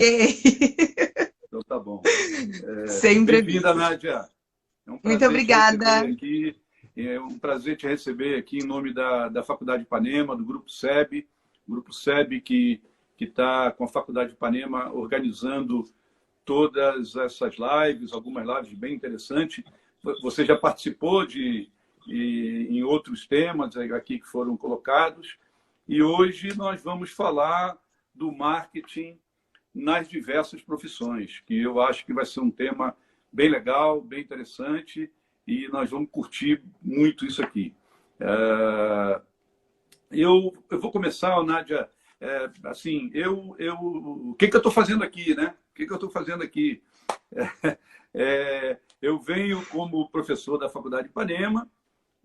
Ok? Então tá bom. Sempre. Bem-vinda, Nádia. É um Muito prazer te receber obrigada. aqui. É um prazer te receber aqui em nome da Faculdade de Ipanema, do Grupo SEB que está com a Faculdade de Ipanema organizando todas essas lives, algumas lives bem interessantes. Você já participou em outros temas aqui que foram colocados. E hoje nós vamos falar do marketing nas diversas profissões, que eu acho que vai ser um tema bem legal, bem interessante, e nós vamos curtir muito isso aqui. Eu vou começar, Nádia, assim, o que eu estou fazendo aqui, né? O que eu estou fazendo aqui? Eu venho como professor da Faculdade de Ipanema,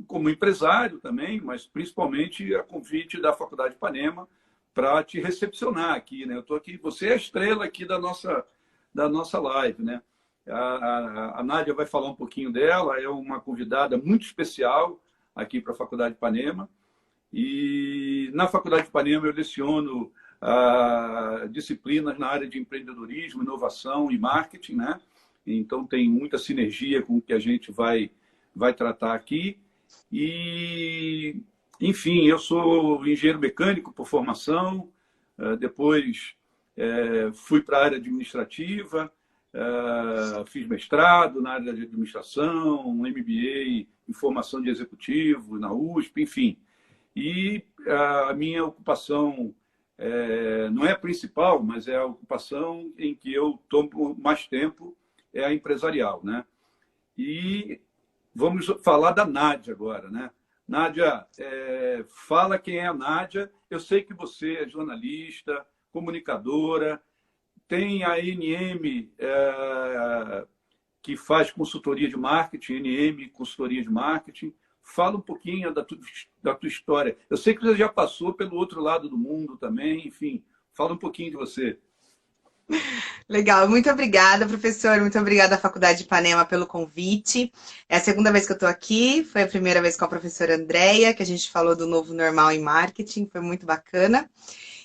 como empresário também, mas principalmente a convite da Faculdade de Ipanema para te recepcionar aqui, né? Eu estou aqui, você é a estrela aqui da nossa live, né? A Nádia vai falar um pouquinho dela, é uma convidada muito especial aqui para a Faculdade de Ipanema. E na Faculdade de Ipanema eu leciono disciplinas na área de empreendedorismo, inovação e marketing, né? Então tem muita sinergia com o que a gente vai tratar aqui. E, enfim, eu sou engenheiro mecânico por formação, depois fui para a área administrativa, fiz mestrado na área de administração, um MBA em formação de executivo na USP, enfim. E a minha ocupação não é a principal, mas é a ocupação em que eu tomo mais tempo, é a empresarial, né? E vamos falar da Nádia agora, né? Nádia, fala quem é a Nádia. Eu sei que você é jornalista, comunicadora, tem a NM, que faz consultoria de marketing, NM, consultoria de marketing. Fala um pouquinho da tua história. Eu sei que você já passou pelo outro lado do mundo também, enfim, fala um pouquinho de você. Legal, muito obrigada, professor. Muito obrigada à Faculdade de Ipanema pelo convite. É a segunda vez que eu estou aqui, foi a primeira vez com a professora Andréia, que a gente falou do novo normal em marketing, foi muito bacana.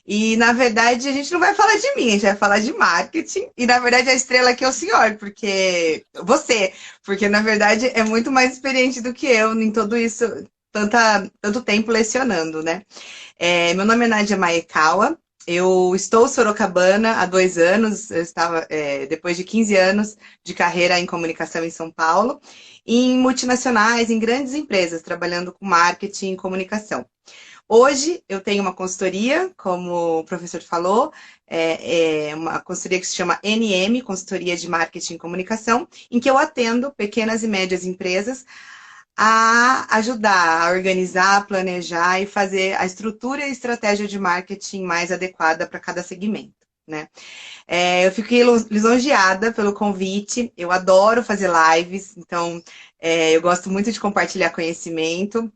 E, na verdade, a gente não vai falar de mim, a gente vai falar de marketing. E, na verdade, a estrela aqui é o senhor, porque, na verdade, é muito mais experiente do que eu em tudo isso, tanto tempo lecionando, né? Meu nome é Nádia Maekawa, eu estou sorocabana há 2 anos, eu estava, depois de 15 anos de carreira em comunicação em São Paulo, em multinacionais, em grandes empresas, trabalhando com marketing e comunicação. Hoje eu tenho uma consultoria, como o professor falou, uma consultoria que se chama NM, Consultoria de Marketing e Comunicação, em que eu atendo pequenas e médias empresas a ajudar a organizar, a planejar e fazer a estrutura e a estratégia de marketing mais adequada para cada segmento, né? Eu fiquei lisonjeada pelo convite, eu adoro fazer lives, então eu gosto muito de compartilhar conhecimento.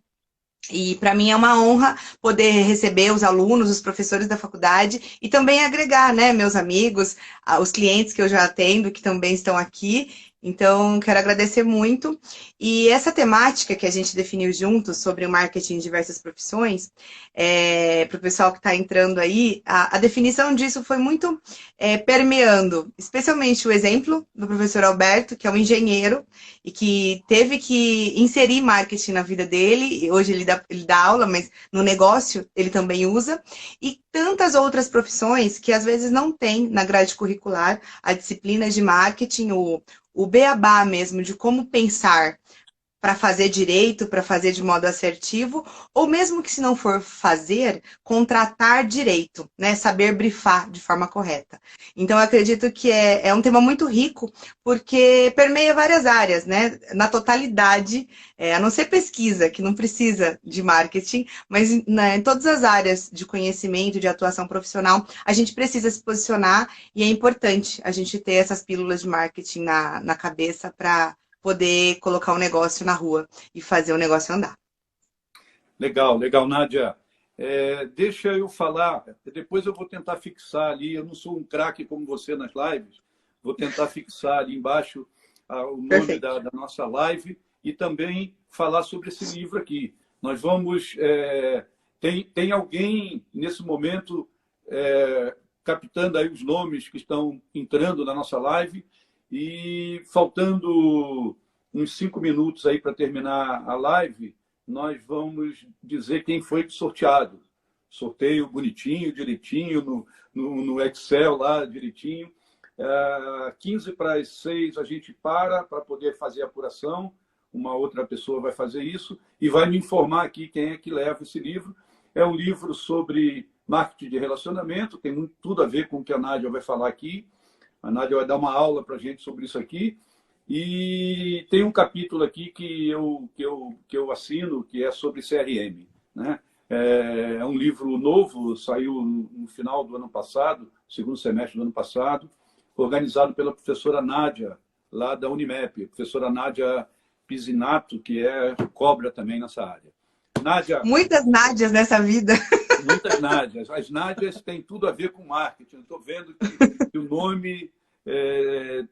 E para mim é uma honra poder receber os alunos, os professores da faculdade e também agregar, né, meus amigos, os clientes que eu já atendo, que também estão aqui. Então, quero agradecer muito. E essa temática que a gente definiu juntos sobre o marketing em diversas profissões, para o pessoal que está entrando aí, a definição disso foi muito permeando, especialmente o exemplo do professor Alberto, que é um engenheiro e que teve que inserir marketing na vida dele, e hoje ele dá aula, mas no negócio ele também usa, e tantas outras profissões que às vezes não tem na grade curricular a disciplina de marketing, o beabá mesmo, de como pensar para fazer direito, para fazer de modo assertivo, ou mesmo que se não for fazer, contratar direito, né? Saber brifar de forma correta. Então, eu acredito que é um tema muito rico, porque permeia várias áreas, né? Na totalidade, a não ser pesquisa, que não precisa de marketing, mas né, em todas as áreas de conhecimento, de atuação profissional, a gente precisa se posicionar e é importante a gente ter essas pílulas de marketing na cabeça para poder colocar o negócio na rua e fazer o negócio andar. Legal, legal, Nádia. Deixa eu falar, depois eu vou tentar fixar ali, eu não sou um craque como você nas lives, vou tentar fixar ali embaixo o nome Perfeito. da nossa live e também falar sobre esse livro aqui. Nós vamos... tem alguém, nesse momento, captando aí os nomes que estão entrando na nossa live e faltando uns 5 minutos aí para terminar a live, nós vamos dizer quem foi sorteado. Sorteio bonitinho, direitinho, no Excel lá, direitinho. 15 para as 6 a gente para poder fazer a apuração. Uma outra pessoa vai fazer isso e vai me informar aqui quem é que leva esse livro. É um livro sobre marketing de relacionamento, tem tudo a ver com o que a Nádia vai falar aqui. A Nádia vai dar uma aula para a gente sobre isso aqui. E tem um capítulo aqui que eu assino, que é sobre CRM, né? É um livro novo, saiu no final do ano passado, segundo semestre do ano passado, organizado pela professora Nádia, lá da Unimep, a professora Nádia Pisinato, que cobra também nessa área. Nádia... Muitas Nádias nessa vida. Muitas Nádias. As Nádias têm tudo a ver com marketing. Estou vendo que o nome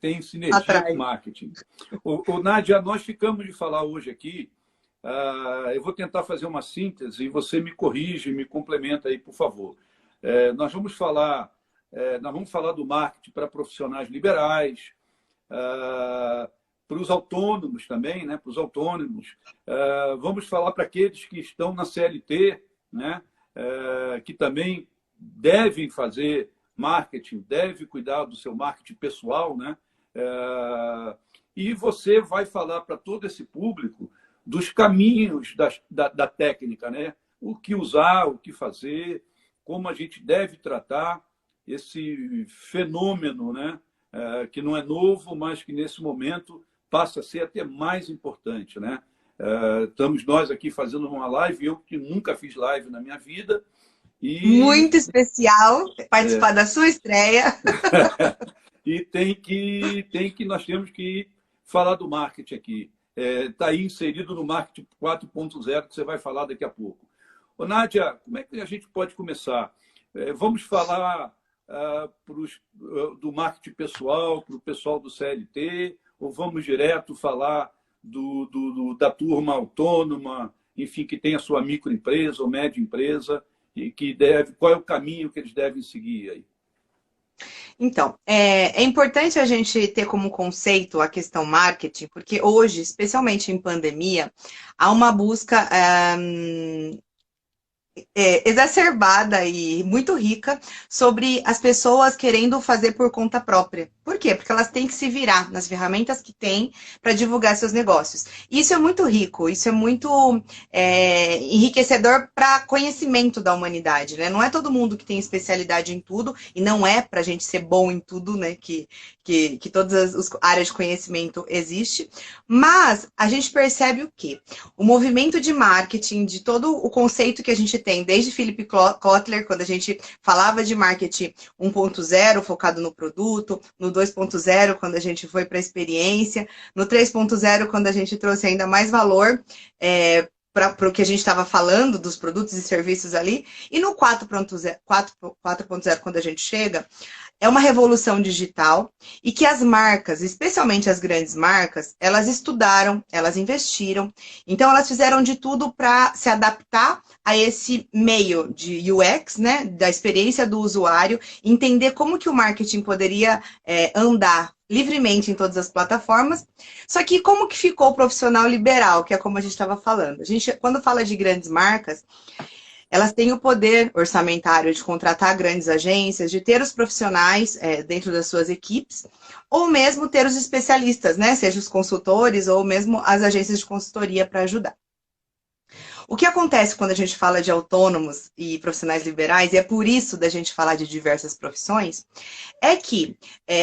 tem sinergia com marketing. Nádia, nós ficamos de falar hoje aqui. Eu vou tentar fazer uma síntese e você me corrige, me complementa aí, por favor. Nós vamos falar do marketing para profissionais liberais, para os autônomos também, né? Para os autônomos. Vamos falar para aqueles que estão na CLT, né? Que também devem fazer marketing, devem cuidar do seu marketing pessoal, né? E você vai falar para todo esse público dos caminhos da técnica, né? O que usar, o que fazer, como a gente deve tratar esse fenômeno, né? Que não é novo, mas que nesse momento passa a ser até mais importante, né? Estamos nós aqui fazendo uma live, eu que nunca fiz live na minha vida. Muito especial participar da sua estreia. E nós temos que falar do marketing aqui. Está aí inserido no marketing 4.0, que você vai falar daqui a pouco. Ô, Nádia, como é que a gente pode começar? Vamos falar do marketing pessoal, para o pessoal do CLT, ou vamos direto falar da turma autônoma, enfim, que tem a sua microempresa ou média empresa, e qual é o caminho que eles devem seguir aí? Então, é importante a gente ter como conceito a questão marketing, porque hoje, especialmente em pandemia, há uma busca exacerbada e muito rica sobre as pessoas querendo fazer por conta própria. Por quê? Porque elas têm que se virar nas ferramentas que têm para divulgar seus negócios. Isso é muito rico, isso é muito enriquecedor para conhecimento da humanidade, né? Não é todo mundo que tem especialidade em tudo, e não é para a gente ser bom em tudo, né? Que todas as áreas de conhecimento existem, mas a gente percebe o quê? O movimento de marketing, de todo o conceito que a gente tem, desde Philip Kotler, quando a gente falava de marketing 1.0, focado no produto, no 2.0, quando a gente foi para a experiência, no 3.0, quando a gente trouxe ainda mais valor para o que a gente estava falando, dos produtos e serviços ali, e no 4.0, quando a gente chega, é uma revolução digital e que as marcas, especialmente as grandes marcas, elas estudaram, elas investiram, então elas fizeram de tudo para se adaptar a esse meio de UX, né, da experiência do usuário, entender como que o marketing poderia andar livremente em todas as plataformas. Só que como que ficou o profissional liberal, que é como a gente estava falando? A gente, quando fala de grandes marcas, elas têm o poder orçamentário de contratar grandes agências, de ter os profissionais dentro das suas equipes, ou mesmo ter os especialistas, né? Seja os consultores ou mesmo as agências de consultoria para ajudar. O que acontece quando a gente fala de autônomos e profissionais liberais, e é por isso da gente falar de diversas profissões, é que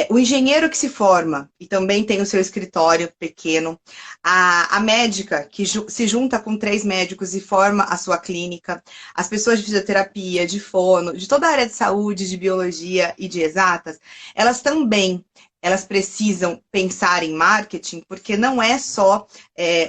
o engenheiro que se forma e também tem o seu escritório pequeno, a médica que se junta com 3 médicos e forma a sua clínica, as pessoas de fisioterapia, de fono, de toda a área de saúde, de biologia e de exatas, elas precisam pensar em marketing, porque não é só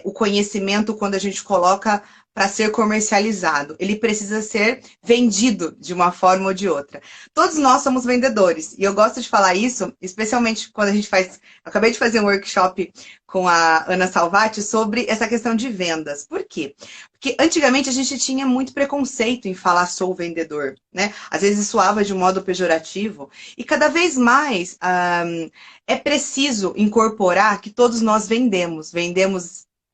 o conhecimento quando a gente coloca para ser comercializado, ele precisa ser vendido de uma forma ou de outra. Todos nós somos vendedores, e eu gosto de falar isso, especialmente quando a gente faz... Acabei de fazer um workshop com a Ana Salvati sobre essa questão de vendas. Por quê? Porque antigamente a gente tinha muito preconceito em falar sou vendedor, né? Às vezes soava de um modo pejorativo, e cada vez mais é preciso incorporar que todos nós vendemos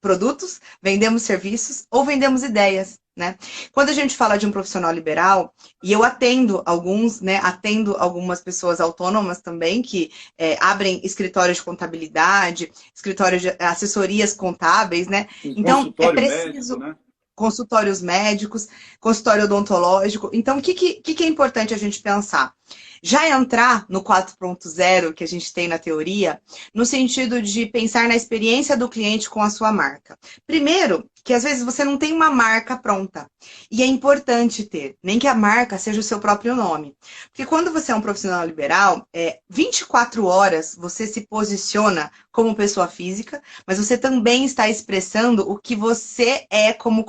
produtos, vendemos serviços ou vendemos ideias, né? Quando a gente fala de um profissional liberal, e eu atendo alguns, né? Atendo algumas pessoas autônomas também que abrem escritórios de contabilidade, escritórios de assessorias contábeis, né? Um Então é consultório preciso médico, né? consultórios médicos, consultório odontológico. Então, o que é importante a gente pensar? Já entrar no 4.0 que a gente tem na teoria, no sentido de pensar na experiência do cliente com a sua marca. Primeiro, que às vezes você não tem uma marca pronta. E é importante ter, nem que a marca seja o seu próprio nome. Porque quando você é um profissional liberal, 24 horas você se posiciona como pessoa física, mas você também está expressando o que você é como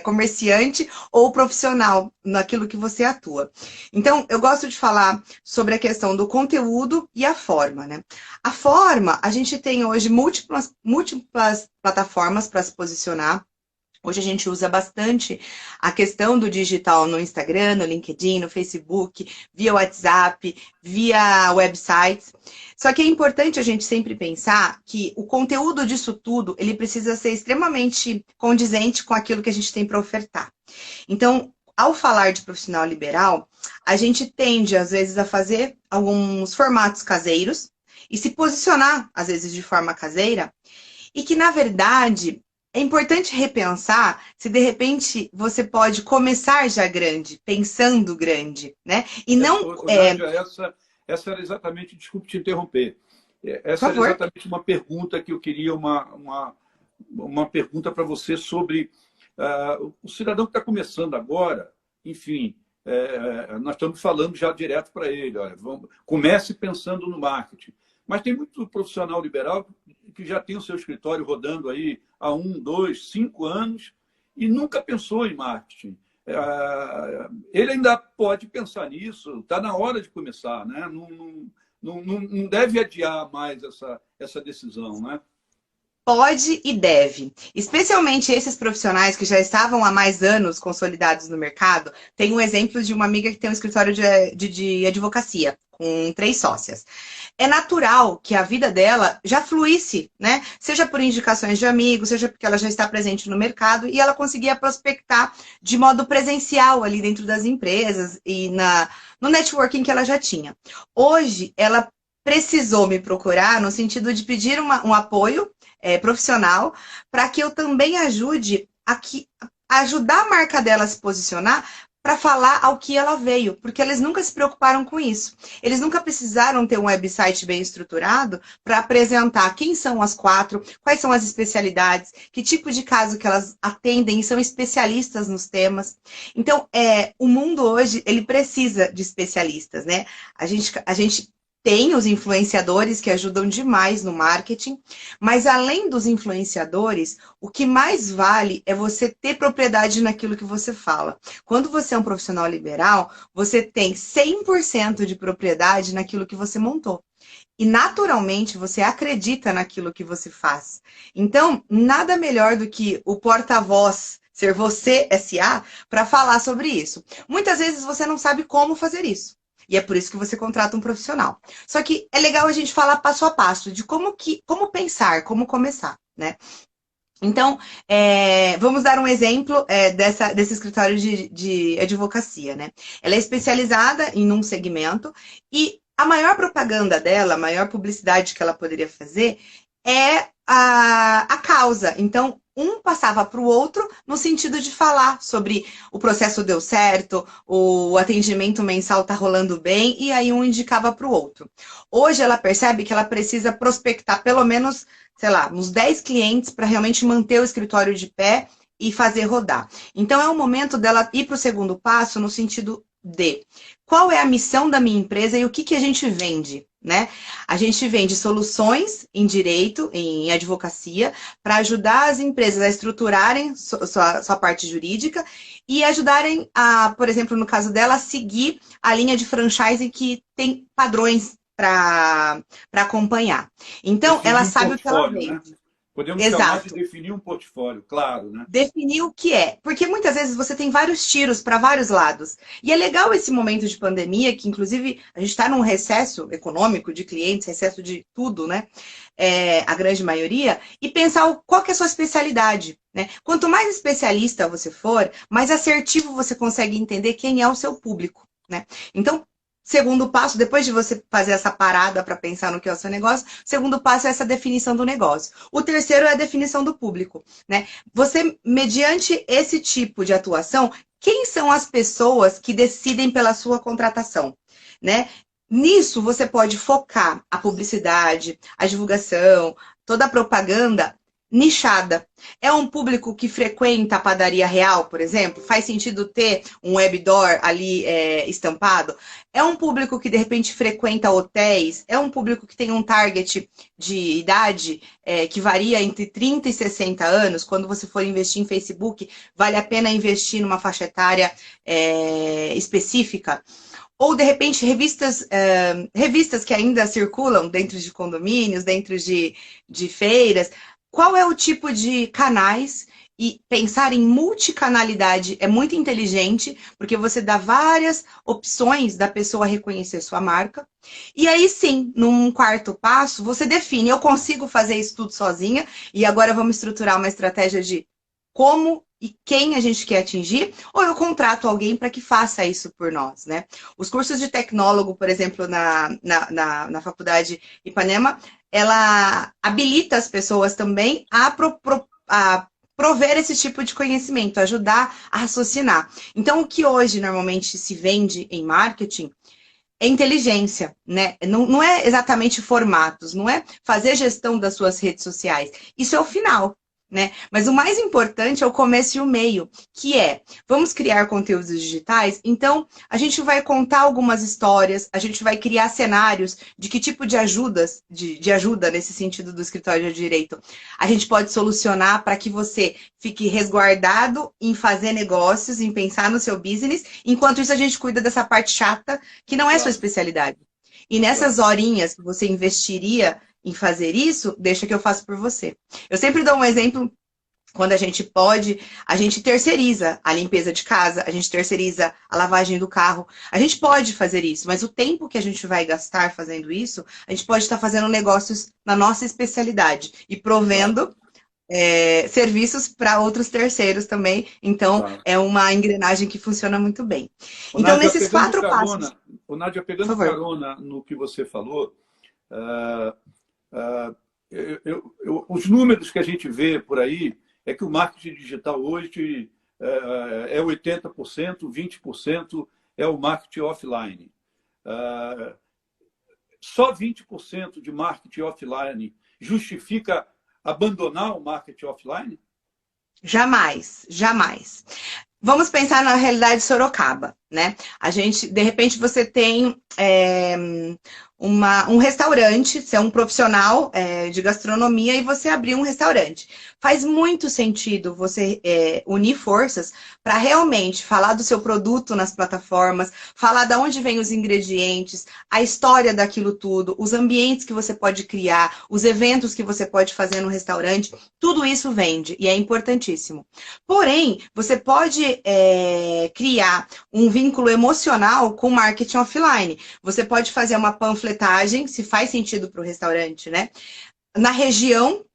comerciante ou profissional naquilo que você atua. Então, eu gosto de falar sobre a questão do conteúdo e a forma, né? A forma, a gente tem hoje múltiplas plataformas para se posicionar. Hoje a gente usa bastante a questão do digital no Instagram, no LinkedIn, no Facebook, via WhatsApp, via websites. Só que é importante a gente sempre pensar que o conteúdo disso tudo, ele precisa ser extremamente condizente com aquilo que a gente tem para ofertar. Então, ao falar de profissional liberal, a gente tende, às vezes, a fazer alguns formatos caseiros e se posicionar, às vezes, de forma caseira, e que, na verdade, é importante repensar se, de repente, você pode começar já grande, pensando grande, né? E não... Nádia, essa era exatamente, desculpe te interromper, essa era exatamente uma pergunta que eu queria, uma pergunta para você sobre o cidadão que está começando agora, enfim, nós estamos falando já direto para ele, olha, comece pensando no marketing. Mas tem muito profissional liberal que já tem o seu escritório rodando aí há 1, 2, 5 anos e nunca pensou em marketing. Ele ainda pode pensar nisso, está na hora de começar, né? Não deve adiar mais essa decisão, né? Pode e deve. Especialmente esses profissionais que já estavam há mais anos consolidados no mercado. Tem um exemplo de uma amiga que tem um escritório de advocacia, com 3 sócias. É natural que a vida dela já fluísse, né? Seja por indicações de amigos, seja porque ela já está presente no mercado e ela conseguia prospectar de modo presencial ali dentro das empresas e no networking que ela já tinha. Hoje, ela precisou me procurar no sentido de pedir um apoio profissional para que eu também ajude a ajudar a marca dela a se posicionar para falar ao que ela veio, porque eles nunca se preocuparam com isso. Eles nunca precisaram ter um website bem estruturado para apresentar quem são as 4, quais são as especialidades, que tipo de caso que elas atendem e são especialistas nos temas. Então, o mundo hoje, ele precisa de especialistas, né? A gente tem os influenciadores que ajudam demais no marketing, mas além dos influenciadores, o que mais vale é você ter propriedade naquilo que você fala. Quando você é um profissional liberal, você tem 100% de propriedade naquilo que você montou. E naturalmente você acredita naquilo que você faz. Então, nada melhor do que o porta-voz ser você, SA, para falar sobre isso. Muitas vezes você não sabe como fazer isso. E é por isso que você contrata um profissional. Só que é legal a gente falar passo a passo de como pensar, como começar, né? Então, vamos dar um exemplo desse escritório de advocacia, né? Ela é especializada em um segmento e a maior propaganda dela, a maior publicidade que ela poderia fazer é a causa. Então, um passava para o outro no sentido de falar sobre o processo deu certo, o atendimento mensal está rolando bem, e aí um indicava para o outro. Hoje ela percebe que ela precisa prospectar pelo menos, sei lá, uns 10 clientes para realmente manter o escritório de pé e fazer rodar. Então é o momento dela ir para o segundo passo no sentido de qual é a missão da minha empresa e o que a gente vende. né? A gente vende soluções em direito, em advocacia, para ajudar as empresas a estruturarem sua parte jurídica e ajudarem a, por exemplo, no caso dela, a seguir a linha de franchise que tem padrões para acompanhar. Então, ela Definir um sabe o que ela portfólio, né? vende. Podemos chamar de Exato. definir um portfólio, claro, né? Definir o que é. Porque muitas vezes você tem vários tiros para vários lados. E é legal esse momento de pandemia, que inclusive a gente está num recesso econômico de clientes, recesso de tudo, né? A grande maioria, e pensar qual que é a sua especialidade. Né? Quanto mais especialista você for, mais assertivo você consegue entender quem é o seu público. Né? Então, segundo passo, depois de você fazer essa parada para pensar no que é o seu negócio, o segundo passo é essa definição do negócio. O terceiro é a definição do público. Né? Você, mediante esse tipo de atuação, quem são as pessoas que decidem pela sua contratação? Né? Nisso, você pode focar a publicidade, a divulgação, toda a propaganda nichada. É um público que frequenta a padaria real, por exemplo? Faz sentido ter um webdoor ali estampado? É um público que, de repente, frequenta hotéis? É um público que tem um target de idade que varia entre 30 e 60 anos? Quando você for investir em Facebook, vale a pena investir numa faixa etária específica? Ou, de repente, revistas que ainda circulam dentro de condomínios, dentro de feiras. Qual é o tipo de canais? E pensar em multicanalidade é muito inteligente, porque você dá várias opções da pessoa reconhecer sua marca. E aí sim, num quarto passo, você define, eu consigo fazer isso tudo sozinha, e agora vamos estruturar uma estratégia de como e quem a gente quer atingir, ou eu contrato alguém para que faça isso por nós, né? Os cursos de tecnólogo, por exemplo, na faculdade Ipanema, ela habilita as pessoas também a prover esse tipo de conhecimento, ajudar a raciocinar. Então, o que hoje normalmente se vende em marketing é inteligência, né? Não é exatamente formatos, não é fazer gestão das suas redes sociais. Isso é o final. Né? Mas o mais importante é o começo e o meio, que é, vamos criar conteúdos digitais, então a gente vai contar algumas histórias, a gente vai criar cenários de que tipo de ajudas, de ajuda nesse sentido do escritório de direito, a gente pode solucionar para que você fique resguardado em fazer negócios, em pensar no seu business, enquanto isso a gente cuida dessa parte chata, que não é sua especialidade. E nessas horinhas que você investiria em fazer isso, deixa que eu faço por você. Eu sempre dou um exemplo, quando a gente pode, a gente terceiriza a limpeza de casa, a gente terceiriza a lavagem do carro. A gente pode fazer isso, mas o tempo que a gente vai gastar fazendo isso, a gente pode estar fazendo negócios na nossa especialidade e provendo serviços para outros terceiros também. Então, é uma engrenagem que funciona muito bem. Então, Nádia, nesses 4 passos... Nádia, pegando carona no que você falou, os números que a gente vê por aí é que o marketing digital hoje é 80%, 20% é o marketing offline. Só 20% de marketing offline justifica abandonar o marketing offline? Jamais, jamais. Vamos pensar na realidade de Sorocaba, né? A gente, de repente, você tem um restaurante, você é um profissional de gastronomia e você abrir um restaurante. Faz muito sentido você unir forças para realmente falar do seu produto nas plataformas, falar de onde vêm os ingredientes, a história daquilo tudo, os ambientes que você pode criar, os eventos que você pode fazer no restaurante, tudo isso vende e é importantíssimo. Porém, você pode criar um vínculo emocional com marketing offline. Você pode fazer uma panfletagem, se faz sentido para o restaurante, né? Na região,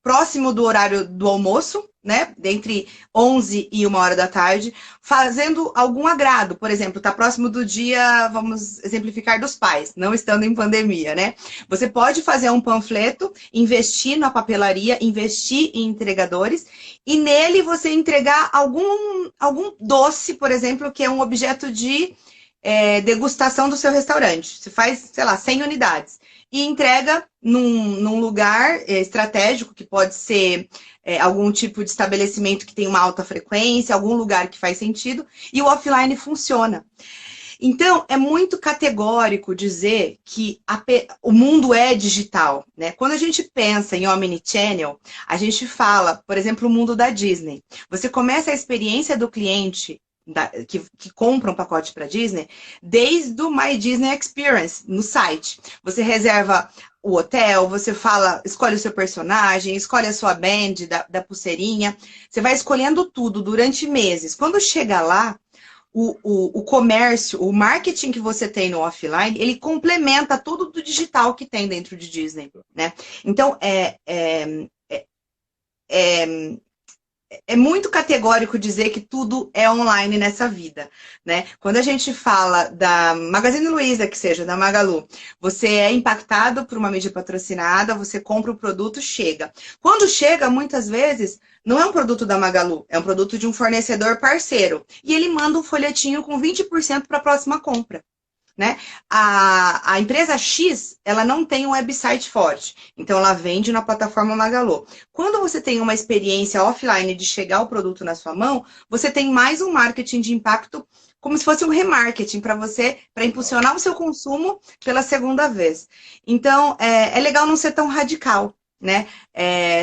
próximo do horário do almoço, né? Entre 11 e 1 hora da tarde, fazendo algum agrado. Por exemplo, está próximo do dia, vamos exemplificar, dos pais, não estando em pandemia, né? Você pode fazer um panfleto, investir na papelaria, investir em entregadores, e nele você entregar algum doce, por exemplo, que é um objeto de degustação do seu restaurante. Você faz, sei lá, 100 unidades. E entrega num lugar estratégico, que pode ser algum tipo de estabelecimento que tem uma alta frequência, algum lugar que faz sentido, e o offline funciona. Então, é muito categórico dizer que o mundo é digital, né? Quando a gente pensa em omnichannel, a gente fala, por exemplo, o mundo da Disney. Você começa a experiência do cliente que compra um pacote para Disney desde o My Disney Experience, no site. Você reserva o hotel, você fala, escolhe o seu personagem, escolhe a sua band da pulseirinha. Você vai escolhendo tudo durante meses. Quando chega lá, o comércio, o marketing que você tem no offline, ele complementa tudo do digital que tem dentro de Disney, né? Então, é muito categórico dizer que tudo é online nessa vida, né? Quando a gente fala da Magazine Luiza, que seja, da Magalu, você é impactado por uma mídia patrocinada, você compra o produto, chega. Quando chega, muitas vezes, não é um produto da Magalu, é um produto de um fornecedor parceiro. E ele manda um folhetinho com 20% para a próxima compra. Né? A empresa X, ela não tem um website forte, então ela vende na plataforma Magalu. Quando você tem uma experiência offline de chegar o produto na sua mão, você tem mais um marketing de impacto, como se fosse um remarketing para você, para impulsionar o seu consumo pela segunda vez. Então, é legal não ser tão radical. Né?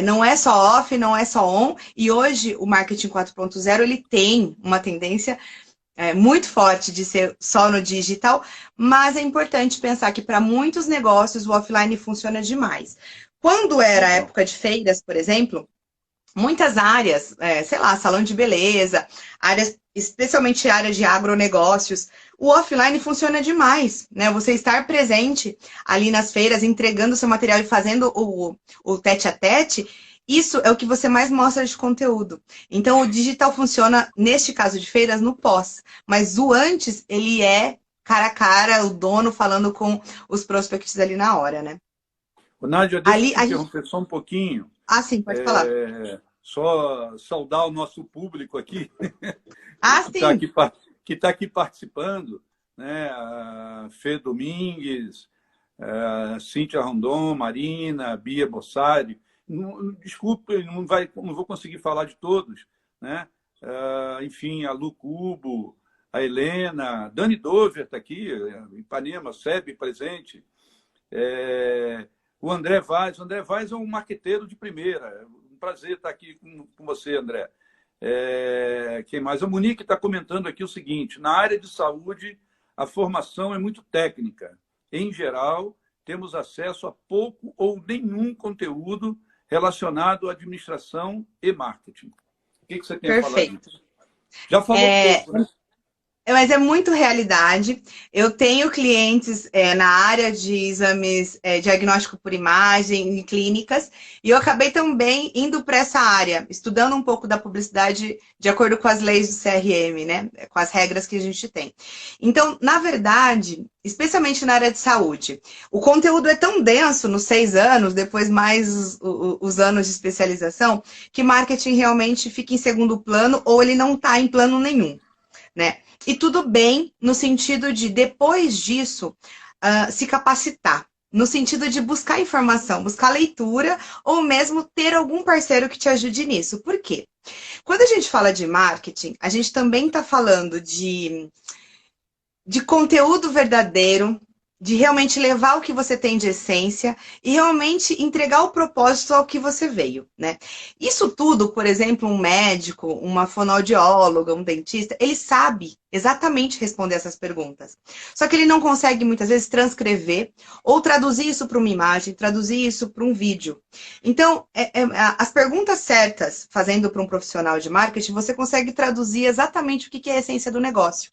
Não é só off, não é só on, e hoje o marketing 4.0 ele tem uma tendência muito forte de ser só no digital, mas é importante pensar que para muitos negócios o offline funciona demais. Quando era a época de feiras, por exemplo, muitas áreas, sei lá, salão de beleza, áreas, especialmente áreas de agronegócios, o offline funciona demais, né? Você estar presente ali nas feiras, entregando seu material e fazendo o tete-a-tete, isso é o que você mais mostra de conteúdo. Então, o digital funciona, neste caso de feiras, no pós. Mas o antes, ele é cara a cara, o dono falando com os prospects ali na hora, né? Nádia, deixa eu te interromper só um pouquinho. Ah, sim, pode falar. Só saudar o nosso público aqui. Ah, sim. Que está aqui participando, né? A Fê Domingues, a Cíntia Rondon, Marina, Bia Bossari. Desculpe, não vou conseguir falar de todos, né? Enfim, a Lu Cubo, a Helena, Dani Dover está aqui, Ipanema, SEB presente, o André Vaz. O André Vaz é um marqueteiro de primeira. É um prazer estar aqui com você, André. Quem mais? A Monique está comentando aqui o seguinte: na área de saúde, a formação é muito técnica. Em geral, temos acesso a pouco ou nenhum conteúdo relacionado à administração e marketing. O que você tem a falar disso? Já falou pouco, né? Mas é muito realidade. Eu tenho clientes na área de exames, diagnóstico por imagem, em clínicas, e eu acabei também indo para essa área, estudando um pouco da publicidade de acordo com as leis do CRM, né? Com as regras que a gente tem. Então, na verdade, especialmente na área de saúde, o conteúdo é tão denso nos 6 anos, depois mais os anos de especialização, que marketing realmente fica em segundo plano ou ele não está em plano nenhum, né? E tudo bem no sentido de, depois disso, se capacitar. No sentido de buscar informação, buscar leitura, ou mesmo ter algum parceiro que te ajude nisso. Por quê? Quando a gente fala de marketing, a gente também está falando de conteúdo verdadeiro, de realmente levar o que você tem de essência e realmente entregar o propósito ao que você veio, né? Isso tudo, por exemplo, um médico, uma fonoaudióloga, um dentista, ele sabe exatamente responder essas perguntas. Só que ele não consegue, muitas vezes, transcrever ou traduzir isso para uma imagem, traduzir isso para um vídeo. Então, as perguntas certas, fazendo para um profissional de marketing, você consegue traduzir exatamente o que é a essência do negócio.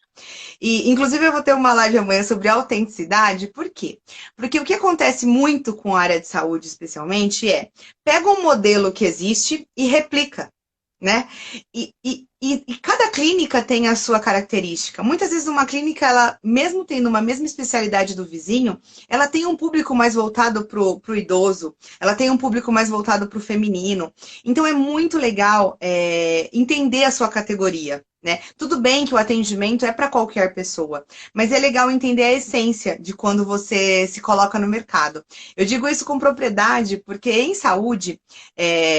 E, inclusive, eu vou ter uma live amanhã sobre autenticidade. Por quê? Porque o que acontece muito com a área de saúde, especialmente, pega um modelo que existe e replica, né? E cada clínica tem a sua característica. Muitas vezes uma clínica, ela, mesmo tendo uma mesma especialidade do vizinho, ela tem um público mais voltado para o idoso, ela tem um público mais voltado para o feminino. Então é muito legal entender a sua categoria, né? Tudo bem que o atendimento é para qualquer pessoa, mas é legal entender a essência de quando você se coloca no mercado. Eu digo isso com propriedade porque em saúde,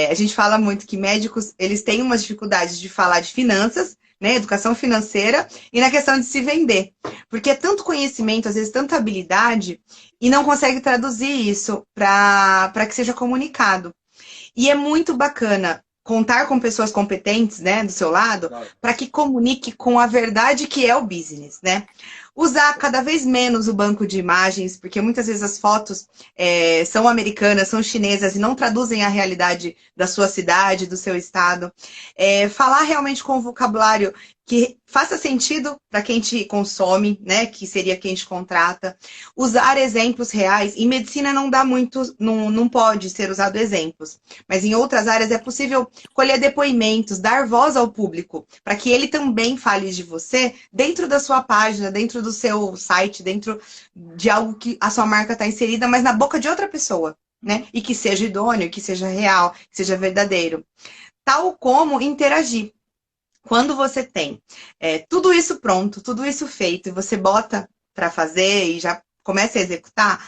a gente fala muito que médicos, eles têm umas dificuldades de falar de finanças, né? Educação financeira e na questão de se vender. Porque é tanto conhecimento, às vezes tanta habilidade, e não consegue traduzir isso para que seja comunicado. E é muito bacana contar com pessoas competentes, né, do seu lado, Claro. para que comunique com a verdade que é o business, né? Usar cada vez menos o banco de imagens, porque muitas vezes as fotos são americanas, são chinesas e não traduzem a realidade da sua cidade, do seu estado. Falar realmente com um vocabulário que faça sentido para quem te consome, né? Que seria quem te contrata. Usar exemplos reais. Em medicina não dá muito, não pode ser usado exemplos. Mas em outras áreas é possível colher depoimentos, dar voz ao público, para que ele também fale de você dentro da sua página, dentro do seu site, dentro de algo que a sua marca está inserida, mas na boca de outra pessoa, né? E que seja idôneo, que seja real, que seja verdadeiro. Tal como interagir. Quando você tem tudo isso pronto, tudo isso feito, e você bota para fazer e já começa a executar,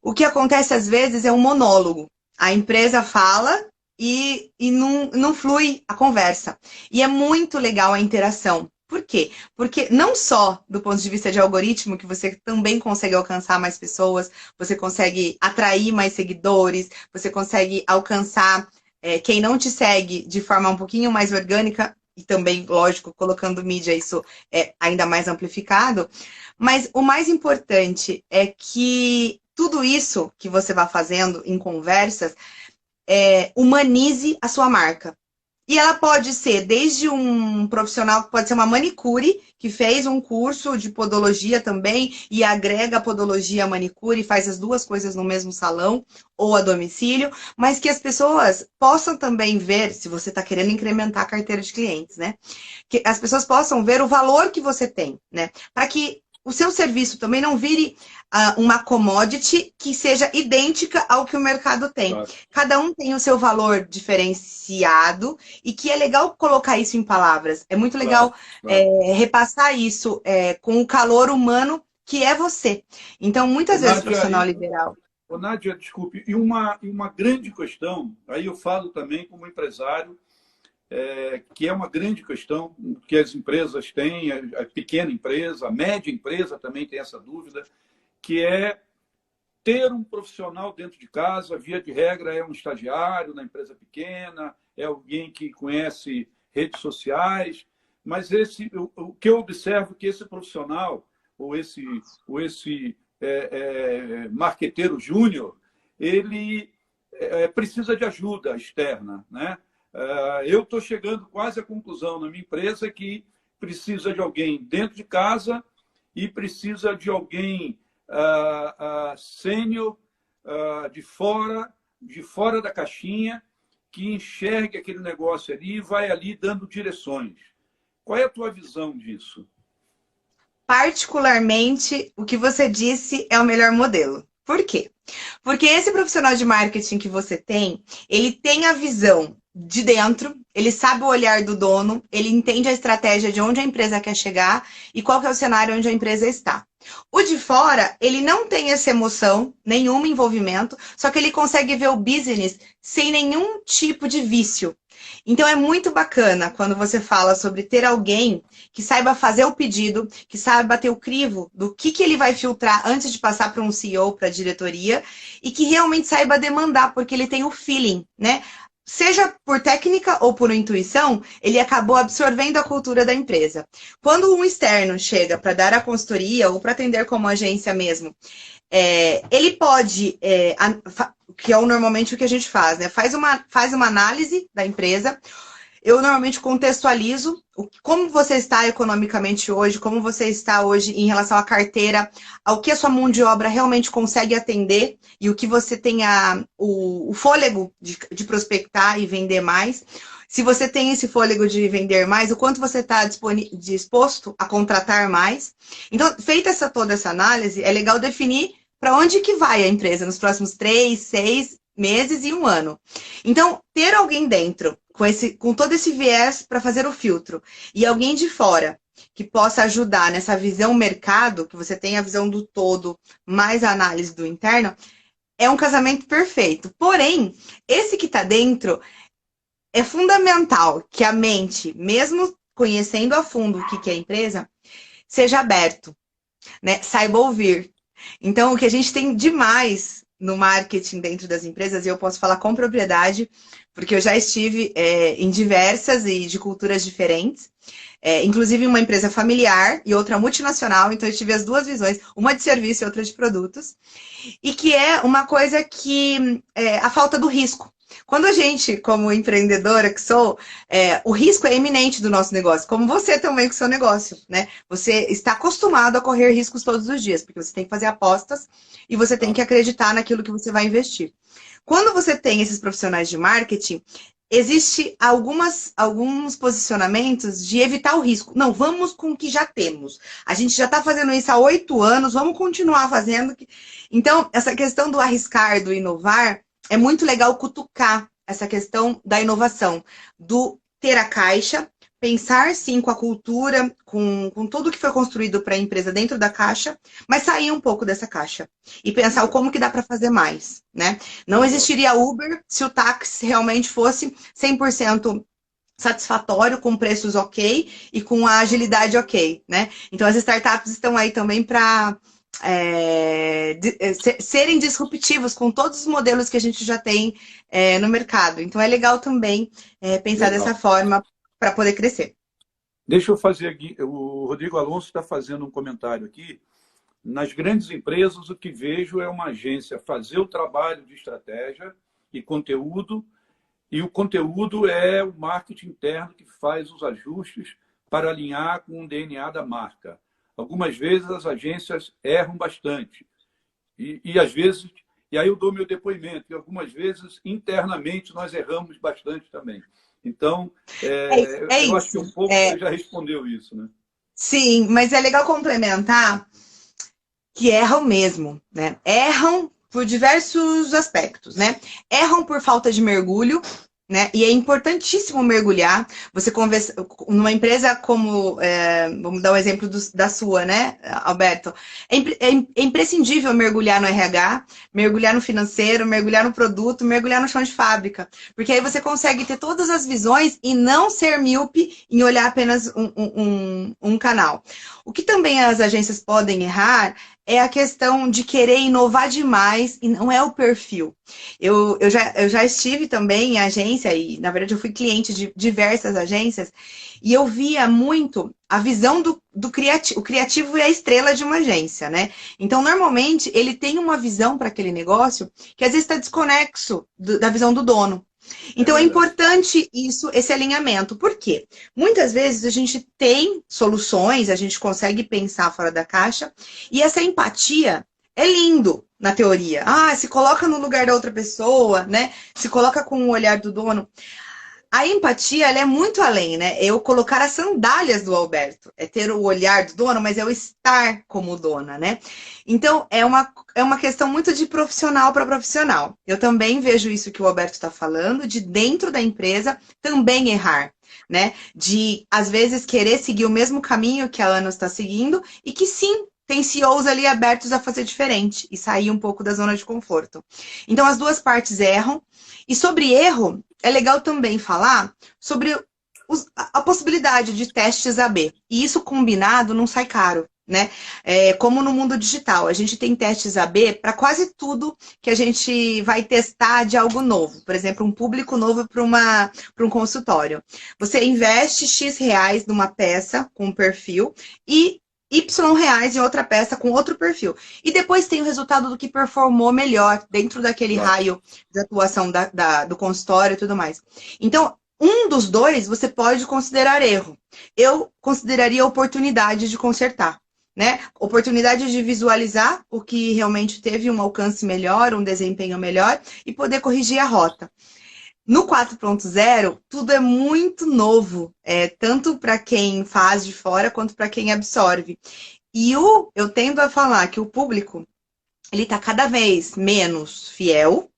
o que acontece às vezes é um monólogo. A empresa fala e não flui a conversa. E é muito legal a interação. Por quê? Porque não só do ponto de vista de algoritmo, que você também consegue alcançar mais pessoas, você consegue atrair mais seguidores, você consegue alcançar quem não te segue de forma um pouquinho mais orgânica, e também, lógico, colocando mídia, isso é ainda mais amplificado. Mas o mais importante é que tudo isso que você vai fazendo em conversas humanize a sua marca. E ela pode ser desde um profissional, pode ser uma manicure, que fez um curso de podologia também e agrega a podologia à manicure e faz as duas coisas no mesmo salão ou a domicílio, mas que as pessoas possam também ver, se você está querendo incrementar a carteira de clientes, né? Que as pessoas possam ver o valor que você tem, né? Para que o seu serviço também não vire uma commodity que seja idêntica ao que o mercado tem. Claro. Cada um tem o seu valor diferenciado e que é legal colocar isso em palavras. É muito legal repassar isso com o calor humano que é você. Então, muitas vezes, profissional liberal... Ô, Nádia, desculpe, e uma grande questão, aí eu falo também como empresário, que é uma grande questão que as empresas têm, a pequena empresa, a média empresa também tem essa dúvida, que é ter um profissional dentro de casa, via de regra é um estagiário na empresa pequena, é alguém que conhece redes sociais, mas o que eu observo é que esse profissional, ou esse marqueteiro júnior, ele precisa de ajuda externa, né? Eu estou chegando quase à conclusão na minha empresa que precisa de alguém dentro de casa e precisa de alguém sênior, de fora da caixinha, que enxergue aquele negócio ali e vai ali dando direções. Qual é a tua visão disso? Particularmente, o que você disse é o melhor modelo. Por quê? Porque esse profissional de marketing que você tem, ele tem a visão de dentro, ele sabe o olhar do dono, ele entende a estratégia de onde a empresa quer chegar e qual que é o cenário onde a empresa está. O de fora, ele não tem essa emoção, nenhum envolvimento, só que ele consegue ver o business sem nenhum tipo de vício. Então é muito bacana quando você fala sobre ter alguém que saiba fazer o pedido, que saiba bater o crivo do que ele vai filtrar antes de passar para um CEO, para a diretoria, e que realmente saiba demandar, porque ele tem o feeling, né? Seja por técnica ou por intuição, ele acabou absorvendo a cultura da empresa. Quando um externo chega para dar a consultoria ou para atender como agência mesmo, ele pode, que é normalmente o que a gente faz, né? Faz uma análise da empresa. Eu normalmente contextualizo como você está economicamente hoje, como você está hoje em relação à carteira, ao que a sua mão de obra realmente consegue atender e o que você tem o fôlego de prospectar e vender mais. Se você tem esse fôlego de vender mais, o quanto você está disposto a contratar mais. Então, feita toda essa análise, é legal definir para onde que vai a empresa nos próximos 3, 6 meses e 1 ano. Então, ter alguém dentro com todo esse viés para fazer o filtro e alguém de fora que possa ajudar nessa visão mercado, que você tem a visão do todo, mais a análise do interno, é um casamento perfeito. Porém, esse que está dentro é fundamental que a mente, mesmo conhecendo a fundo o que é a empresa, seja aberto, né? Saiba ouvir. Então, o que a gente tem demais no marketing dentro das empresas, e eu posso falar com propriedade, porque eu já estive em diversas e de culturas diferentes, inclusive uma empresa familiar e outra multinacional, então eu tive as duas visões, uma de serviço e outra de produtos, e que é uma coisa que a falta do risco. Quando a gente, como empreendedora que sou, o risco é iminente do nosso negócio, como você também com o seu negócio, né? Você está acostumado a correr riscos todos os dias, porque você tem que fazer apostas e você tem que acreditar naquilo que você vai investir. Quando você tem esses profissionais de marketing, existe alguns posicionamentos de evitar o risco. Não, vamos com o que já temos. A gente já está fazendo isso há 8 anos, vamos continuar fazendo. Então, essa questão do arriscar, do inovar, é muito legal cutucar essa questão da inovação, do ter a caixa, pensar sim com a cultura, com tudo que foi construído para a empresa dentro da caixa, mas sair um pouco dessa caixa e pensar como que dá para fazer mais, né? Não existiria Uber se o táxi realmente fosse 100% satisfatório, com preços ok e com a agilidade ok, né? Então as startups estão aí também para serem disruptivos com todos os modelos que a gente já tem no mercado. Então é legal também pensar dessa forma para poder crescer. Deixa eu fazer aqui, o Rodrigo Alonso está fazendo um comentário aqui. Nas grandes empresas, o que vejo é uma agência fazer o trabalho de estratégia e conteúdo, e o conteúdo é o marketing interno que faz os ajustes para alinhar com o DNA da marca. Algumas vezes as agências erram bastante. E às vezes, e aí eu dou meu depoimento, e algumas vezes internamente nós erramos bastante também. Então, eu acho que um pouco você já respondeu isso, né? Sim, mas é legal complementar que erram mesmo, né? Erram por diversos aspectos, né? Erram por falta de mergulho, né? E é importantíssimo mergulhar. Você conversa numa empresa como, vamos dar um exemplo da sua, né, Alberto? É imprescindível mergulhar no RH, mergulhar no financeiro, mergulhar no produto, mergulhar no chão de fábrica, porque aí você consegue ter todas as visões e não ser míope em olhar apenas um canal. O que também as agências podem errar é a questão de querer inovar demais e não é o perfil. Eu já estive também em agência e, na verdade, eu fui cliente de diversas agências e eu via muito a visão do criativo. O criativo é a estrela de uma agência, né? Então, normalmente, ele tem uma visão para aquele negócio que às vezes está desconexo da visão do dono. Então, é importante esse alinhamento. Por quê? Muitas vezes a gente tem soluções, a gente consegue pensar fora da caixa, e essa empatia é lindo na teoria. Se coloca no lugar da outra pessoa, né? Se coloca com o olhar do dono. A empatia, ela é muito além, né? Eu colocar as sandálias do Alberto. É ter o olhar do dono, mas é o estar como dona, né? Então, é uma questão muito de profissional para profissional. Eu também vejo isso que o Alberto está falando, de dentro da empresa também errar, né? De, às vezes, querer seguir o mesmo caminho que a Ana está seguindo e que sim, tem CEOs ali abertos a fazer diferente e sair um pouco da zona de conforto. Então, as duas partes erram. E sobre erro, é legal também falar sobre a possibilidade de testes AB. E isso combinado não sai caro, né? Como no mundo digital, a gente tem testes AB para quase tudo que a gente vai testar de algo novo. Por exemplo, um público novo para um consultório. Você investe X reais numa peça com um perfil e Y reais em outra peça com outro perfil. E depois tem o resultado do que performou melhor dentro daquele raio de atuação do consultório e tudo mais. Então, um dos dois você pode considerar erro. Eu consideraria oportunidade de consertar, né? Oportunidade de visualizar o que realmente teve um alcance melhor, um desempenho melhor e poder corrigir a rota. No 4.0, tudo é muito novo, tanto para quem faz de fora quanto para quem absorve. E eu tendo a falar que o público ele está cada vez menos fiel,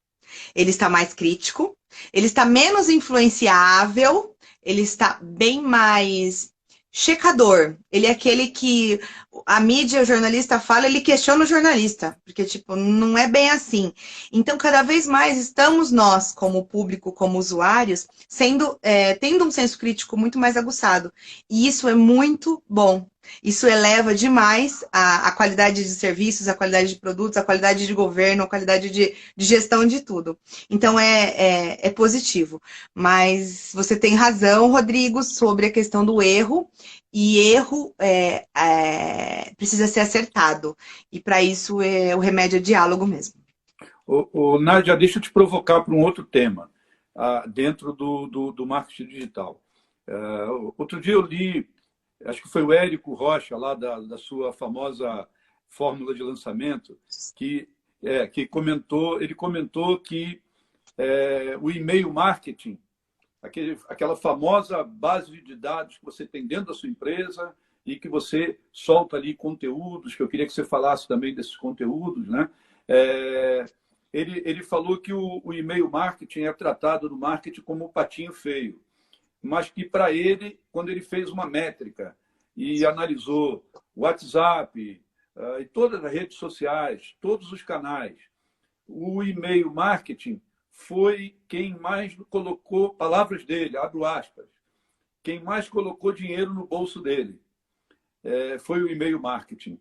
ele está mais crítico, ele está menos influenciável, ele está bem mais checador. Ele é aquele que a mídia, o jornalista fala, ele questiona o jornalista, porque, tipo, não é bem assim. Então, cada vez mais estamos nós, como público, como usuários, tendo um senso crítico muito mais aguçado. E isso é muito bom. Isso eleva demais a qualidade de serviços, a qualidade de produtos, a qualidade de governo, a qualidade de gestão de tudo. Então, é positivo. Mas você tem razão, Rodrigo, sobre a questão do erro. E erro precisa ser acertado. E para isso o remédio é diálogo mesmo. Nádia, deixa eu te provocar para um outro tema, dentro do marketing digital. Outro dia eu li, acho que foi o Érico Rocha, lá da sua famosa fórmula de lançamento, que ele comentou que o e-mail marketing, aquela famosa base de dados que você tem dentro da sua empresa e que você solta ali conteúdos, que eu queria que você falasse também desses conteúdos, né? Ele falou que o e-mail marketing é tratado no marketing como um patinho feio, mas que para ele, quando ele fez uma métrica e analisou o WhatsApp e todas as redes sociais, todos os canais, o e-mail marketing foi quem mais colocou, palavras dele, abro aspas, quem mais colocou dinheiro no bolso dele. Foi o e-mail marketing.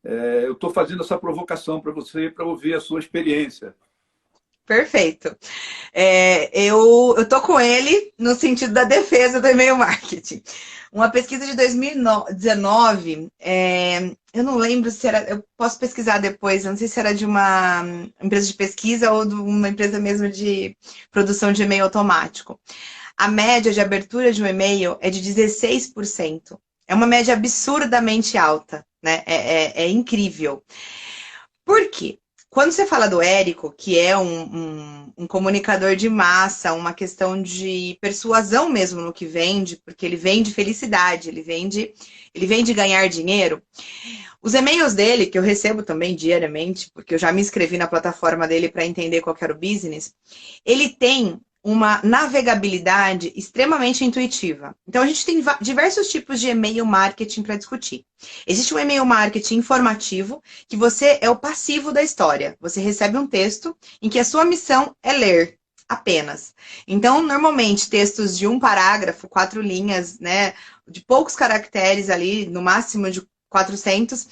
Eu estou fazendo essa provocação para você, para ouvir a sua experiência. Perfeito. Eu tô com ele no sentido da defesa do e-mail marketing. Uma pesquisa de 2019, eu não lembro se era, eu posso pesquisar depois, eu não sei se era de uma empresa de pesquisa ou de uma empresa mesmo de produção de e-mail automático. A média de abertura de um e-mail é de 16%. É uma média absurdamente alta, né? É incrível. Por quê? Quando você fala do Érico, que é um comunicador de massa, uma questão de persuasão mesmo no que vende, porque ele vende felicidade, ele vende ganhar dinheiro. Os e-mails dele, que eu recebo também diariamente, porque eu já me inscrevi na plataforma dele para entender qual que era o business, ele tem uma navegabilidade extremamente intuitiva. Então, a gente tem diversos tipos de e-mail marketing para discutir. Existe um e-mail marketing informativo, que você é o passivo da história. Você recebe um texto em que a sua missão é ler apenas. Então, normalmente, textos de um parágrafo, 4 linhas, né, de poucos caracteres ali, no máximo de 400,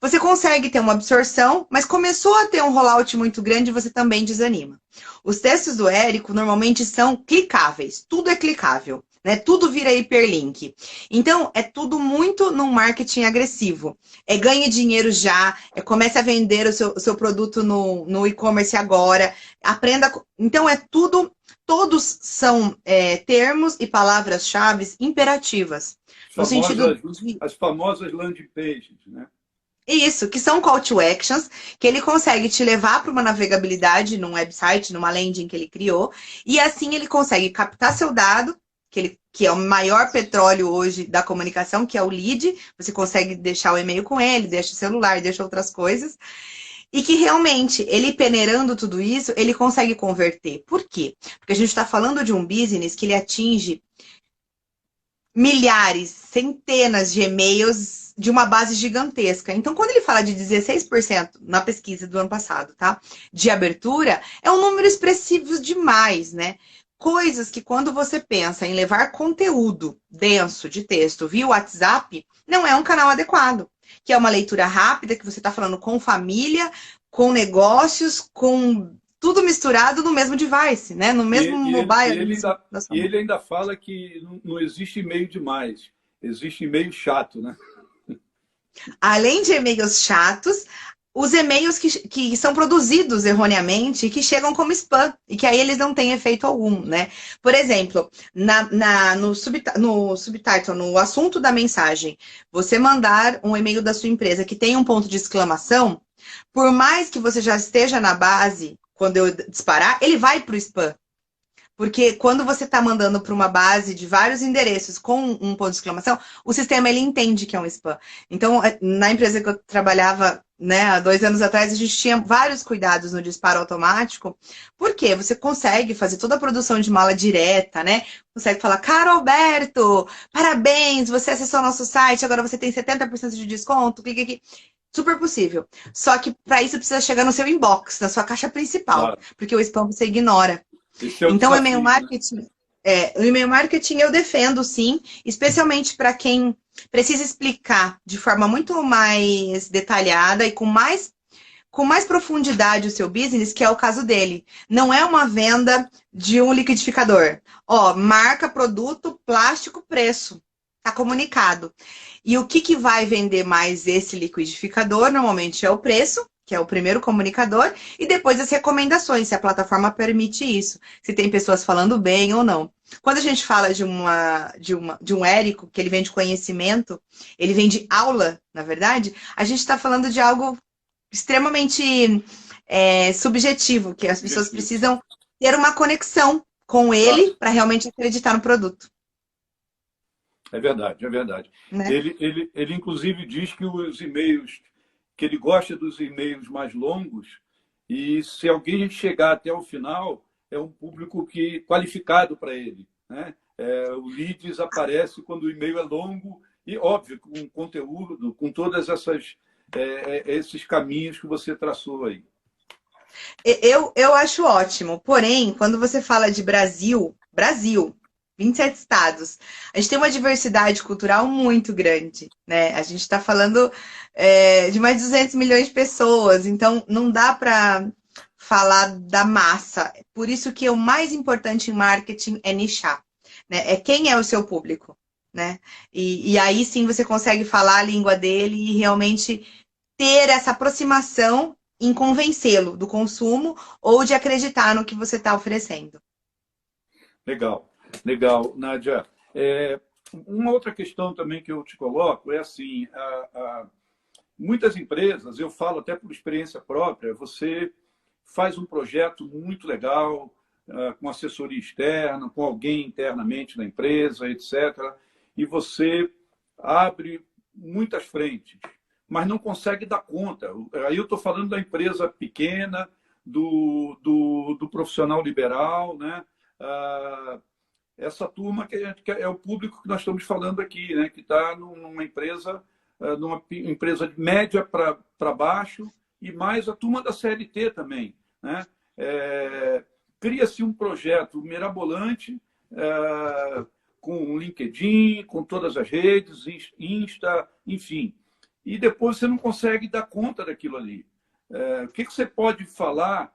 você consegue ter uma absorção, mas começou a ter um rollout muito grande e você também desanima. Os textos do Érico normalmente são clicáveis, tudo é clicável, né? Tudo vira hiperlink. Então, é tudo muito num marketing agressivo. Ganhe dinheiro já, comece a vender o seu produto no e-commerce agora, aprenda. Então, todos são termos e palavras-chave imperativas. As famosas landing pages, né? Isso, que são call to actions, que ele consegue te levar para uma navegabilidade num website, numa landing que ele criou, e assim ele consegue captar seu dado, que é o maior petróleo hoje da comunicação, que é o lead, você consegue deixar o e-mail com ele, deixa o celular, deixa outras coisas, e que realmente, ele peneirando tudo isso, ele consegue converter. Por quê? Porque a gente está falando de um business que ele atinge milhares, centenas de e-mails de uma base gigantesca. Então, quando ele fala de 16% na pesquisa do ano passado, tá? De abertura, é um número expressivo demais, né? Coisas que quando você pensa em levar conteúdo denso de texto via WhatsApp, não é um canal adequado. Que é uma leitura rápida, que você está falando com família, com negócios, com tudo misturado no mesmo device, né? No mesmo mobile. E ele ainda fala que não existe e-mail demais, existe e-mail chato, né? Além de e-mails chatos, os e-mails que são produzidos erroneamente e que chegam como spam, e que aí eles não têm efeito algum, né? Por exemplo, no subtitle, no assunto da mensagem, você mandar um e-mail da sua empresa que tem um ponto de exclamação, por mais que você já esteja na base, quando eu disparar, ele vai para o spam. Porque quando você está mandando para uma base de vários endereços com um ponto de exclamação, o sistema ele entende que é um spam. Então, na empresa que eu trabalhava né? Há 2 anos atrás a gente tinha vários cuidados no disparo automático, porque você consegue fazer toda a produção de mala direta, né? Consegue falar, Caro Alberto, parabéns, você acessou nosso site, agora você tem 70% de desconto, clique aqui. Super possível. Só que para isso precisa chegar no seu inbox, na sua caixa principal, Claro. porque o spam você ignora. Esse é o Então, o e-mail desafio, né? marketing, o e-mail marketing eu defendo, sim, especialmente para quem precisa explicar de forma muito mais detalhada e com mais profundidade o seu business, que é o caso dele. Não é uma venda de um liquidificador. Ó, marca, produto, plástico, preço. Tá comunicado. E o que vai vender mais esse liquidificador? Normalmente é o preço, que é o primeiro comunicador, e depois as recomendações, se a plataforma permite isso, se tem pessoas falando bem ou não. Quando a gente fala de um Érico, que ele vende conhecimento, ele vende aula, na verdade, a gente está falando de algo extremamente subjetivo, que as pessoas Objetivo. precisam ter uma conexão com Claro. ele para realmente acreditar no produto. É verdade, é verdade. Né? Ele inclusive diz que os e-mails, que ele gosta dos e-mails mais longos, e se alguém chegar até o final, é um público que qualificado para ele, né? O leads aparece quando o e-mail é longo e, óbvio, com conteúdo, com todas esses caminhos que você traçou aí. Eu acho ótimo. Porém, quando você fala de Brasil, 27 estados, a gente tem uma diversidade cultural muito grande, né? A gente está falando de mais de 200 milhões de pessoas, então não dá para falar da massa. Por isso que o mais importante em marketing é nichar, né? É quem é o seu público, né? E aí sim você consegue falar a língua dele e realmente ter essa aproximação em convencê-lo do consumo ou de acreditar no que você está oferecendo. Legal, legal, Nádia. Uma outra questão também que eu te coloco é assim, muitas empresas, eu falo até por experiência própria, você faz um projeto muito legal, com assessoria externa, com alguém internamente na empresa, etc., e você abre muitas frentes, mas não consegue dar conta. Aí eu estou falando da empresa pequena, do profissional liberal, né? Essa turma que é o público que nós estamos falando aqui, né? Que está numa empresa de média para baixo, e mais a turma da CLT também, né? Cria-se um projeto mirabolante, com LinkedIn, com todas as redes, Insta, enfim. E depois você não consegue dar conta daquilo ali. O que você pode falar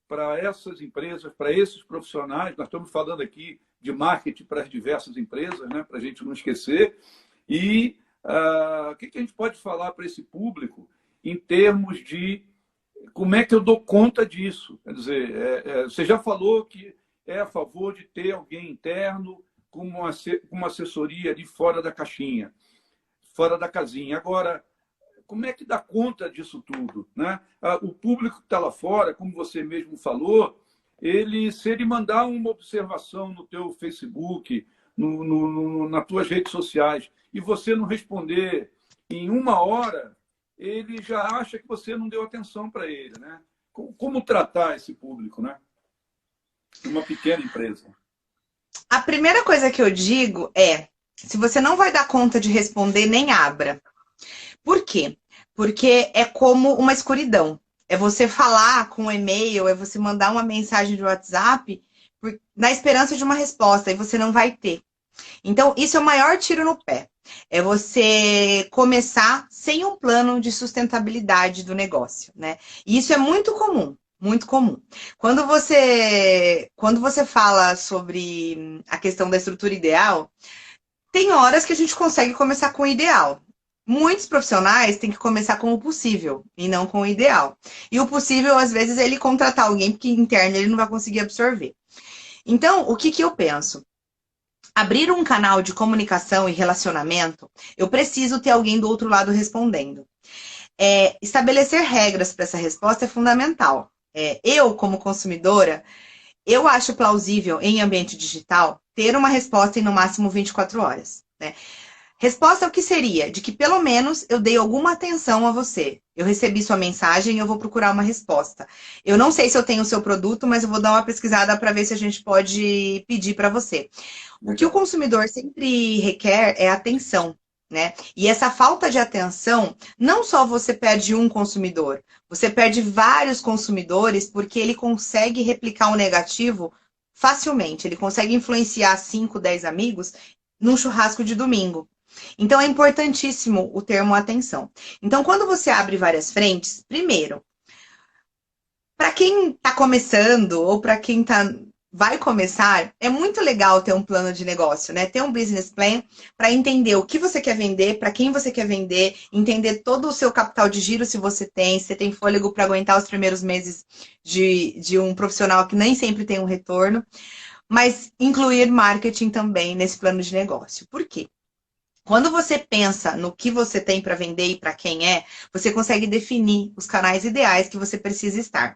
para essas empresas, para esses profissionais? Nós estamos falando aqui de marketing para as diversas empresas, né? Para a gente não esquecer. E o que a gente pode falar para esse público em termos de como é que eu dou conta disso? Quer dizer, você já falou que é a favor de ter alguém interno com uma assessoria ali fora da caixinha, fora da casinha. Agora, como é que dá conta disso tudo, né? O público que está lá fora, como você mesmo falou, se ele mandar uma observação no teu Facebook, nas tuas redes sociais, e você não responder em 1 hora, ele já acha que você não deu atenção para ele, né? Como tratar esse público, né? Uma pequena empresa. A primeira coisa que eu digo é, se você não vai dar conta de responder, nem abra. Por quê? Porque é como uma escuridão. É você falar com um e-mail, é você mandar uma mensagem de WhatsApp na esperança de uma resposta, e você não vai ter. Então, isso é o maior tiro no pé. É você começar sem um plano de sustentabilidade do negócio, né? E isso é muito comum, muito comum. Quando você fala sobre a questão da estrutura ideal, tem horas que a gente consegue começar com o ideal. Muitos profissionais têm que começar com o possível e não com o ideal. E o possível, às vezes, é ele contratar alguém, porque interno ele não vai conseguir absorver. Então, o que eu penso? Abrir um canal de comunicação e relacionamento, eu preciso ter alguém do outro lado respondendo. Estabelecer regras para essa resposta é fundamental. Eu, como consumidora, eu acho plausível, em ambiente digital, ter uma resposta em no máximo 24 horas. Né? Resposta o que seria? De que pelo menos eu dei alguma atenção a você. Eu recebi sua mensagem e eu vou procurar uma resposta. Eu não sei se eu tenho o seu produto, mas eu vou dar uma pesquisada para ver se a gente pode pedir para você. O que o Legal. consumidor sempre requer é atenção, né? E essa falta de atenção, não só você perde um consumidor, você perde vários consumidores porque ele consegue replicar o negativo facilmente. Ele consegue influenciar 5, 10 amigos num churrasco de domingo. Então é importantíssimo o termo atenção. Então, quando você abre várias frentes, primeiro, para quem está começando ou para quem vai começar, é muito legal ter um plano de negócio, né? Ter um business plan para entender o que você quer vender, para quem você quer vender, entender todo o seu capital de giro se você tem fôlego para aguentar os primeiros meses de um profissional que nem sempre tem um retorno, mas incluir marketing também nesse plano de negócio. Por quê? Quando você pensa no que você tem para vender e para quem é, você consegue definir os canais ideais que você precisa estar.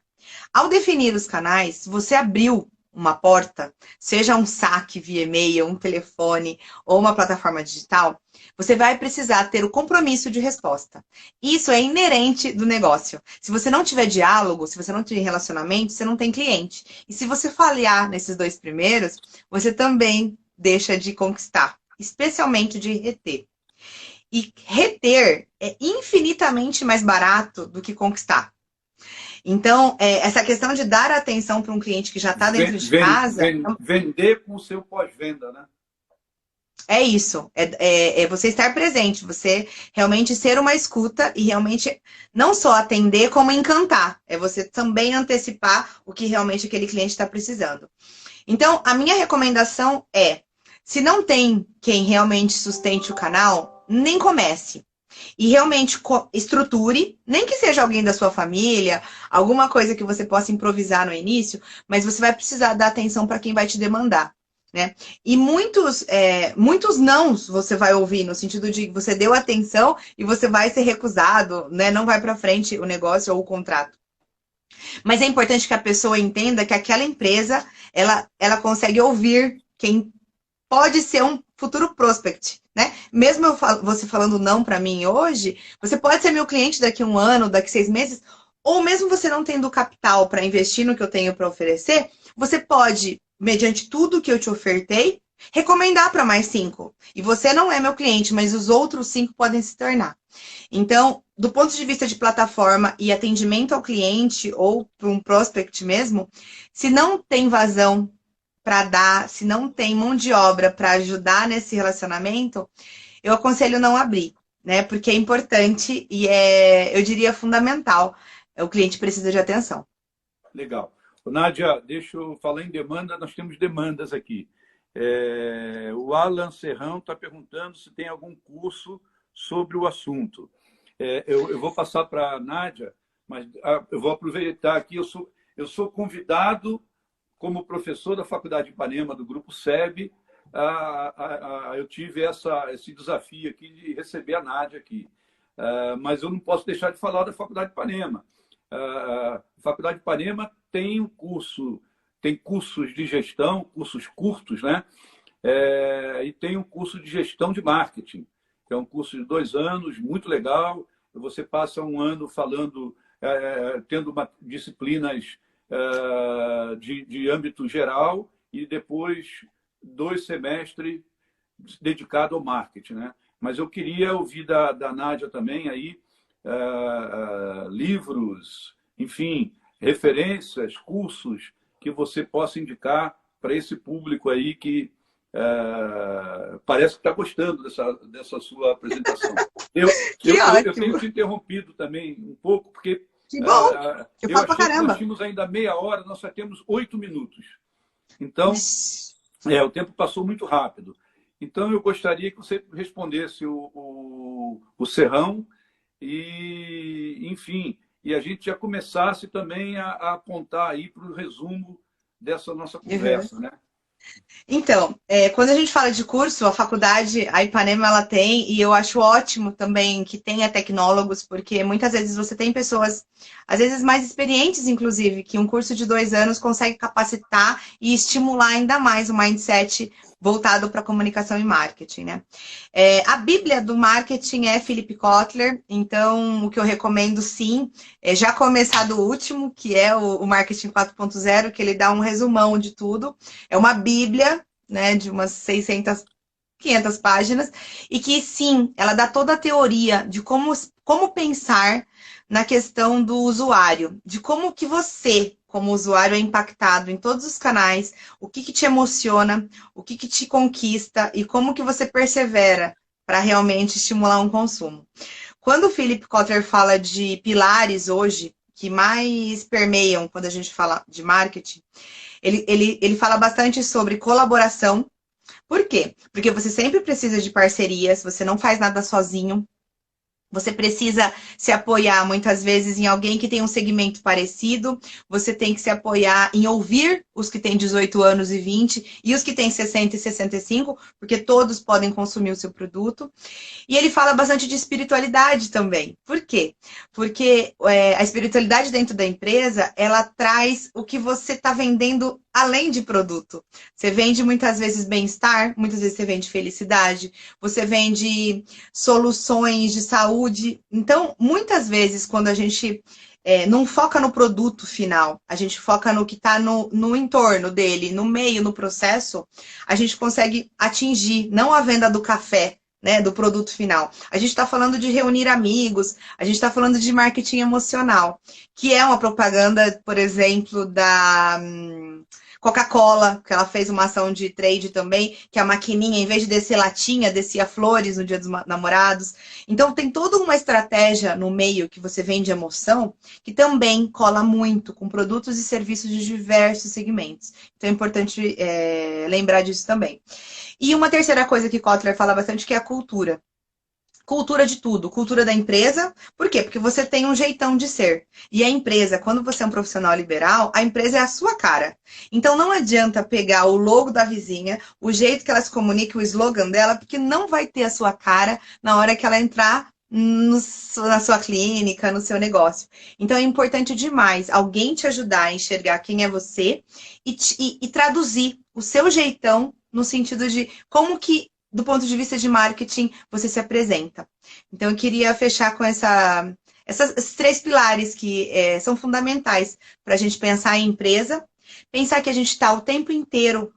Ao definir os canais, você abriu uma porta, seja um saque via e-mail, um telefone ou uma plataforma digital, você vai precisar ter o compromisso de resposta. Isso é inerente do negócio. Se você não tiver diálogo, se você não tiver relacionamento, você não tem cliente. E se você falhar nesses dois primeiros, você também deixa de conquistar, especialmente de reter. E reter é infinitamente mais barato do que conquistar. Então, essa questão de dar atenção para um cliente que já está dentro de casa... Vender com o seu pós-venda, né? É isso. É você estar presente, você realmente ser uma escuta e realmente não só atender, como encantar. É você também antecipar o que realmente aquele cliente está precisando. Então, a minha recomendação é, se não tem quem realmente sustente o canal, nem comece. E realmente estruture, nem que seja alguém da sua família, alguma coisa que você possa improvisar no início, mas você vai precisar dar atenção para quem vai te demandar, né? E muitos nãos você vai ouvir, no sentido de que você deu atenção e você vai ser recusado, né? Não vai para frente o negócio ou o contrato. Mas é importante que a pessoa entenda que aquela empresa, ela consegue ouvir quem pode ser um futuro prospect, né? Mesmo você falando não para mim hoje, você pode ser meu cliente daqui a um ano, daqui a 6 meses, ou mesmo você não tendo capital para investir no que eu tenho para oferecer, você pode, mediante tudo que eu te ofertei, recomendar para mais 5. E você não é meu cliente, mas os outros 5 podem se tornar. Então, do ponto de vista de plataforma e atendimento ao cliente ou para um prospect mesmo, se não tem vazão para dar, se não tem mão de obra para ajudar nesse relacionamento, eu aconselho não abrir, né? Porque é importante e eu diria, fundamental. O cliente precisa de atenção. Legal. Nádia, deixa eu falar em demanda, nós temos demandas aqui. O Alan Serrão está perguntando se tem algum curso sobre o assunto. Eu vou passar para a Nádia, mas eu vou aproveitar aqui, eu sou convidado como professor da Faculdade de Ipanema, do Grupo SEB, eu tive esse desafio aqui de receber a Nádia aqui. Mas eu não posso deixar de falar da Faculdade de Ipanema. A Faculdade de Ipanema tem tem cursos de gestão, cursos curtos, né? E tem um curso de gestão de marketing, que é um curso de 2 anos, muito legal. Você passa um ano tendo disciplinas de âmbito geral e depois 2 semestres dedicados ao marketing, né? Mas eu queria ouvir da Nádia também aí livros, enfim, referências, cursos que você possa indicar para esse público aí que parece que está gostando dessa sua apresentação. Eu tenho te interrompido também um pouco, porque que bom! Eu falo pra caramba. Nós tínhamos ainda meia hora, nós só temos 8 minutos. Então, o tempo passou muito rápido. Então, eu gostaria que você respondesse o Serrão e, enfim, e a gente já começasse também a apontar aí para o resumo dessa nossa conversa, né? Então, quando a gente fala de curso, a faculdade, a Ipanema, ela tem, e eu acho ótimo também que tenha tecnólogos, porque muitas vezes você tem pessoas, às vezes mais experientes, inclusive, que um curso de 2 anos consegue capacitar e estimular ainda mais o mindset voltado para comunicação e marketing, né? A Bíblia do marketing é Philip Kotler, então o que eu recomendo sim é já começar do último, que é o Marketing 4.0, que ele dá um resumão de tudo. É uma Bíblia, né, de umas 600, 500 páginas, e que sim, ela dá toda a teoria de como pensar na questão do usuário, de como que você, como usuário, é impactado em todos os canais, o que te emociona, o que te conquista e como que você persevera para realmente estimular um consumo. Quando o Philip Kotler fala de pilares hoje, que mais permeiam quando a gente fala de marketing, ele fala bastante sobre colaboração. Por quê? Porque você sempre precisa de parcerias, você não faz nada sozinho. Você precisa se apoiar muitas vezes em alguém que tem um segmento parecido. Você tem que se apoiar em ouvir os que têm 18 anos e 20 e os que têm 60 e 65, porque todos podem consumir o seu produto. E ele fala bastante de espiritualidade também. Por quê? Porque a espiritualidade dentro da empresa, ela traz o que você está vendendo além de produto. Você vende muitas vezes bem-estar, muitas vezes você vende felicidade, você vende soluções de saúde. Então, muitas vezes, quando a gente não foca no produto final, a gente foca no que está no entorno dele, no meio, no processo, a gente consegue atingir, não a venda do café, né, do produto final. A gente está falando de reunir amigos, a gente está falando de marketing emocional, que é uma propaganda, por exemplo, da Coca-Cola, que ela fez uma ação de trade também, que a maquininha, em vez de descer latinha, descia flores no Dia dos Namorados. Então, tem toda uma estratégia no meio que você vende emoção, que também cola muito com produtos e serviços de diversos segmentos. Então, é importante lembrar disso também. E uma terceira coisa que Kotler fala bastante, que é a cultura. Cultura de tudo, cultura da empresa. Por quê? Porque você tem um jeitão de ser. E a empresa, quando você é um profissional liberal, a empresa é a sua cara. Então não adianta pegar o logo da vizinha, o jeito que ela se comunica, o slogan dela, porque não vai ter a sua cara na hora que ela entrar na sua clínica, no seu negócio. Então é importante demais alguém te ajudar a enxergar quem é você e traduzir o seu jeitão no sentido de como que, do ponto de vista de marketing, você se apresenta. Então, eu queria fechar com esses três pilares que são fundamentais para a gente pensar em empresa, pensar que a gente está o tempo inteiro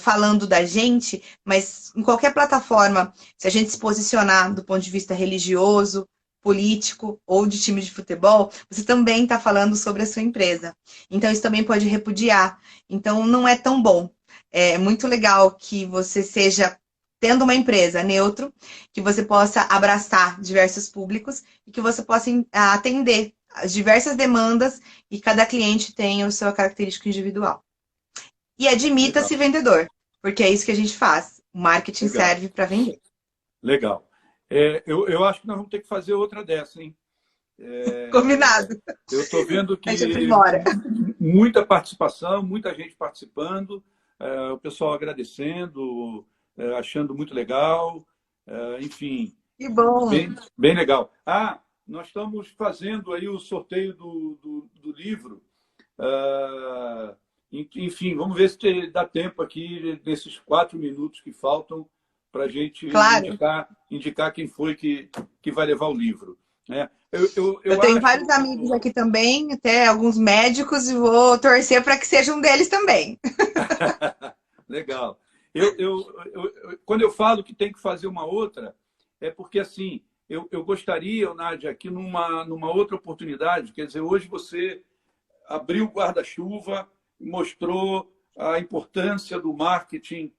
falando da gente, mas em qualquer plataforma, se a gente se posicionar do ponto de vista religioso, político ou de time de futebol, você também está falando sobre a sua empresa. Então, isso também pode repudiar. Então, não é tão bom. É muito legal que você seja tendo uma empresa neutro, que você possa abraçar diversos públicos e que você possa atender as diversas demandas e cada cliente tenha a sua característica individual. E admita-se vendedor, porque é isso que a gente faz. O marketing serve para vender. Legal. Eu acho que nós vamos ter que fazer outra dessa, hein? Combinado. Eu estou vendo que muita participação, muita gente participando, o pessoal agradecendo, achando muito legal, enfim. Que bom! Bem legal. Nós estamos fazendo aí o sorteio do livro. Enfim, vamos ver se dá tempo aqui, nesses 4 minutos que faltam, para a gente indicar quem foi que vai levar o livro. Eu tenho vários amigos aqui também, até alguns médicos, e vou torcer para que seja um deles também. Legal. Quando eu falo que tem que fazer uma outra, é porque assim, eu gostaria, Nádia, aqui numa outra oportunidade, quer dizer, hoje você abriu o guarda-chuva, mostrou a importância do marketing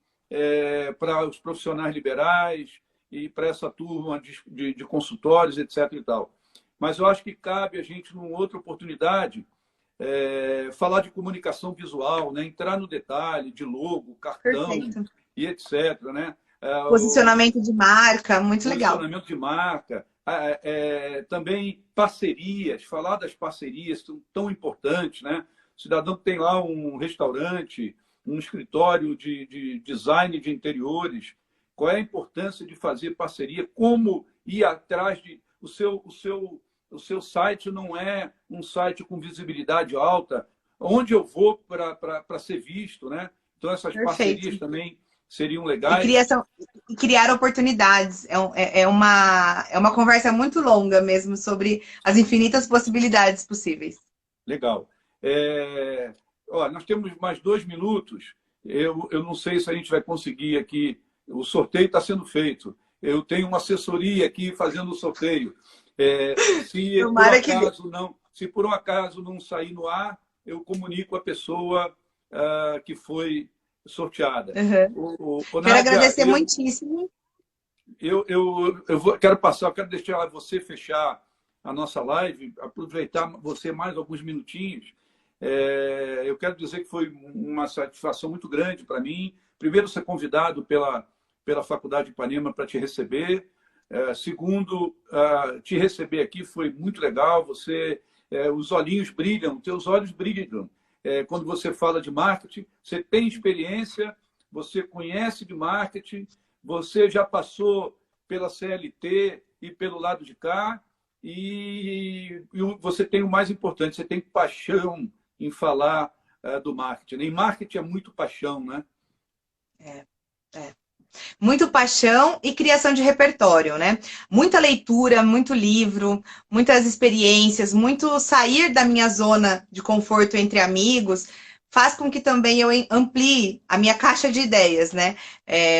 para os profissionais liberais e para essa turma de consultórios, etc. e tal. Mas eu acho que cabe a gente, numa outra oportunidade, falar de comunicação visual, né? Entrar no detalhe de logo, cartão. Perfeito. E etc. Né? Posicionamento de marca, muito legal. Posicionamento de marca. Também parcerias, falar das parcerias são tão importantes. Né? O cidadão que tem lá um restaurante, um escritório de design de interiores, qual é a importância de fazer parceria, como ir atrás de... O seu site não é um site com visibilidade alta, onde eu vou para ser visto, né? Então, essas parcerias também seriam E, legais. criação, e criar oportunidades. É uma conversa muito longa mesmo sobre as infinitas possibilidades possíveis. Legal. Ó, nós temos mais 2 minutos. Eu não sei se a gente vai conseguir aqui. O sorteio está sendo feito. Eu tenho uma assessoria aqui fazendo o sorteio. Tomara que dê. Se por um acaso não sair no ar, eu comunico a pessoa que foi sorteada. Uhum. Quero Nádia, agradecer muitíssimo. quero deixar você fechar a nossa live, aproveitar você mais alguns minutinhos. Eu quero dizer que foi uma satisfação muito grande para mim. Primeiro, ser convidado pela Faculdade de Ipanema para te receber. Segundo, te receber aqui foi muito legal. Os olhinhos brilham, teus olhos brilham. Quando você fala de marketing, você tem experiência, você conhece de marketing, você já passou pela CLT e pelo lado de cá, e você tem o mais importante, você tem paixão em falar do marketing. E marketing é muito paixão, né? É. Muito paixão e criação de repertório, né? Muita leitura, muito livro, muitas experiências, muito sair da minha zona de conforto entre amigos, faz com que também eu amplie a minha caixa de ideias, né?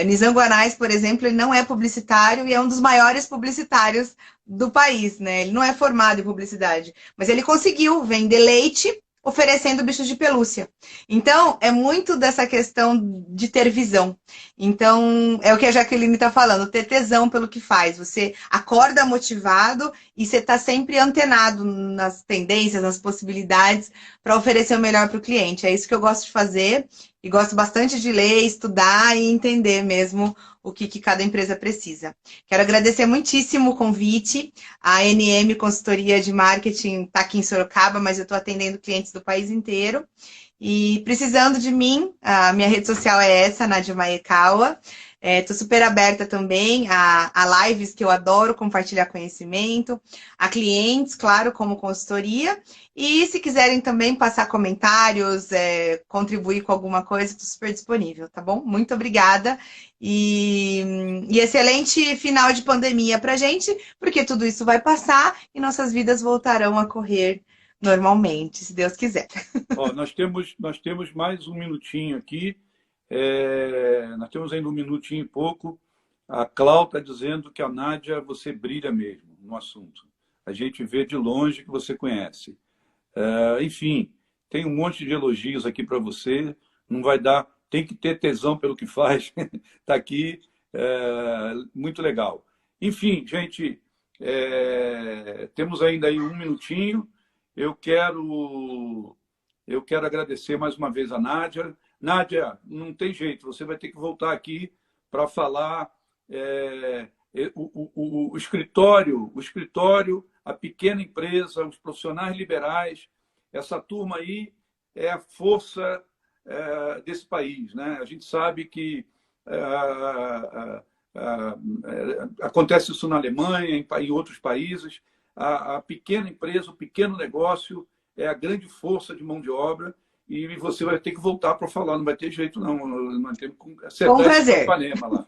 Nizam Guanais, por exemplo, ele não é publicitário e é um dos maiores publicitários do país, né? Ele não é formado em publicidade, mas ele conseguiu vender leite oferecendo bichos de pelúcia. Então, é muito dessa questão de ter visão. Então, é o que a Jaqueline está falando, ter tesão pelo que faz. Você acorda motivado e você está sempre antenado nas tendências, nas possibilidades para oferecer o melhor para o cliente. É isso que eu gosto de fazer e gosto bastante de ler, estudar e entender mesmo o que cada empresa precisa. Quero agradecer muitíssimo o convite. A NM Consultoria de Marketing está aqui em Sorocaba, mas eu estou atendendo clientes do país inteiro. E precisando de mim, a minha rede social é essa, Nádia Maekawa. Estou super aberta também a lives que eu adoro compartilhar conhecimento, a clientes, claro, como consultoria. E se quiserem também passar comentários, contribuir com alguma coisa, estou super disponível, tá bom? Muito obrigada. E excelente final de pandemia para a gente, porque tudo isso vai passar e nossas vidas voltarão a correr normalmente, se Deus quiser. Ó, nós temos mais um minutinho aqui. Nós temos ainda um minutinho e pouco. A Clau está dizendo que a Nádia, você brilha mesmo no assunto. A gente vê de longe que você conhece. Enfim, tem um monte de elogios aqui para você. Não vai dar, tem que ter tesão pelo que faz. Está aqui, muito legal. Enfim, gente, temos ainda aí um minutinho. Eu quero agradecer mais uma vez a Nádia. Nádia, não tem jeito, você vai ter que voltar aqui para falar o escritório, a pequena empresa, os profissionais liberais, essa turma aí é a força desse país, né? A gente sabe que acontece isso na Alemanha, em outros países. A pequena empresa, o pequeno negócio é a grande força de mão de obra e você vai ter que voltar para falar, não vai ter jeito não. Nós temos que acertar Com prazer. Ipanema lá.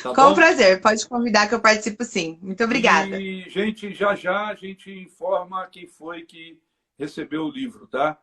Tá Com bom? prazer, pode convidar que eu participo sim. Muito obrigada. E, gente, já a gente informa quem foi que recebeu o livro, tá?